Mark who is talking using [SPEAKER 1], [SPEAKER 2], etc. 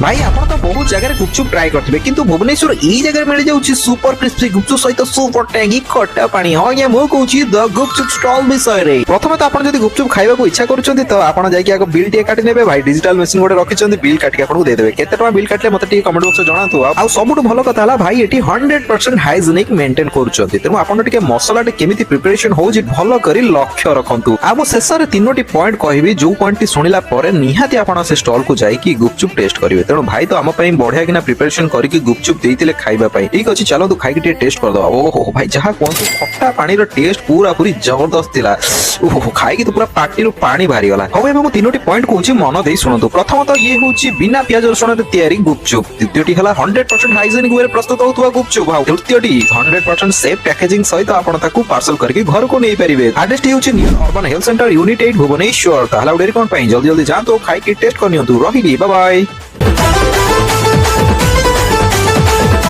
[SPEAKER 1] ভাই ଆପଣ ତ ବହୁତ ଜାଗାରେ ଗୁପଚୁପ ଟ୍ରାଏ କରିଥିବେ କିନ୍ତୁ ଭୁବନେଶ୍ୱର ଏଇ ଜାଗାରେ ମିଳିଯାଉଛି ସୁପର କ୍ରିସ୍ପି ଗୁପଚୁପ ସହିତ ସୁପର ଟ୍ୟାଙ୍ଗି ଖଟା ପାଣି। ହଁ ଆଜ୍ଞା ମୁଁ କହୁଛି ଦ ଗୁପଚୁପ ଷ୍ଟଲ ବିଷୟରେ। ପ୍ରଥମେ ତ ଆପଣ ଯଦି ଗୁପଚୁପ ଖାଇବାକୁ ଇଚ୍ଛା କରୁଛନ୍ତି ତ ଆପଣ ଯାଇକି ଆଗ ବିଲ୍ ଟିକେ କାଟି ନେବେ। ଭାଇ ଡିଜିଟାଲ ମେସିନ ଗୋଟେ ରଖିଛନ୍ତି, ବିଲ୍ କାଟିକି ଆପଣଙ୍କୁ ଦେଇଦେବେ। କେତେ ଟଙ୍କା ବିଲ୍ କାଟିଲେ ମତେ ଟିକେ କମେଣ୍ଟ ବକ୍ସରେ ଜଣାନ୍ତୁ। ଆଉ ସବୁଠୁ ଭଲ କଥା ହେଲା ଭାଇ ଏଠି 100% ହାଇଜେନିକ ମେଣ୍ଟେନ କରୁଛନ୍ତି, ତେଣୁ ଆପଣ ଟିକେ ମସଲାଟି କେମିତି ପ୍ରିପାରେସନ ହଉଛି ଭଲ କରି ଲକ୍ଷ୍ୟ ରଖନ୍ତୁ। ଆଉ ମୁଁ ଶେଷରେ ତିନୋଟି ପଏଣ୍ଟ କହିବି, ଯୋଉ ପଏଣ୍ଟଟି ଶୁଣିଲା ପରେ ନିହାତି ଆପଣ ସେ ଷ୍ଟଲକୁ ଯାଇକି ଗୁପଚୁପ ଟେଷ୍ଟ କରିବେ। ତେଣୁ ଭାଇ ତ ଆମ ପାଇଁ ବଢିଆ କିନା ପ୍ରିପାରେସନ କରିକି ଗୁପଚୁପ ଦେଇଥିଲେ ଖାଇବା ପାଇଁ। ଠିକ ଅଛି ଚାଲନ୍ତୁ ଖାଇକି ଟିକେ ଟେଷ୍ଟ କରିଦବା। ଓହୋ ଭାଇ ଯାହା କୁହନ୍ତୁ ଖଟା ପାଣିର ଟେଷ୍ଟ ପୁରା ପୁରି ଜବରଦସ୍ତ ଥିଲା। ଓହୋ ଖାଇକି ତ ପୁରା ପାଟିରୁ ପାଣି ବାହାରିଗଲା। ହଉ ଏବେ ମୁଁ ତିନୋଟି ପଏଣ୍ଟ କହୁଛି ମନ ଦେଇ ଶୁଣନ୍ତୁ। ପ୍ରଥମତଃ ଇଏ ହଉଛି ବିନା ପିଆଜ ରସୁଣରେ ତିଆରି ଗୁପଚୁପ। ଦ୍ୱିତୀୟଟି ହେଲା 100% ହାଇଜେନିକ ୱେରେ ପ୍ରସ୍ତୁତ ହେଉଥିବା ଗୁପଚୁପ। ଆଉ ତୃତୀୟଟି 100% ସେଫ୍ ପ୍ୟାକେଜିଂ ସହିତ ଆପଣ ତାକୁ ପାର୍ସଲ କରିକି ଘରକୁ ନେଇପାରିବେ। ଆଡ୍ରେସଟି ହେଉଛି near urban health centre unit 8 Bhubaneswar. ତାହେଲେ ଆଉ ଡେରି କଣ ପାଇଁ ଜଲ୍ଦି ଜଲ୍ଦି ଯାଆନ୍ତୁ ଖାଇକି ଟେଷ୍ଟ କରିନିଅନ୍ତୁ। ରହିଲି ବାଏ ବାଏ।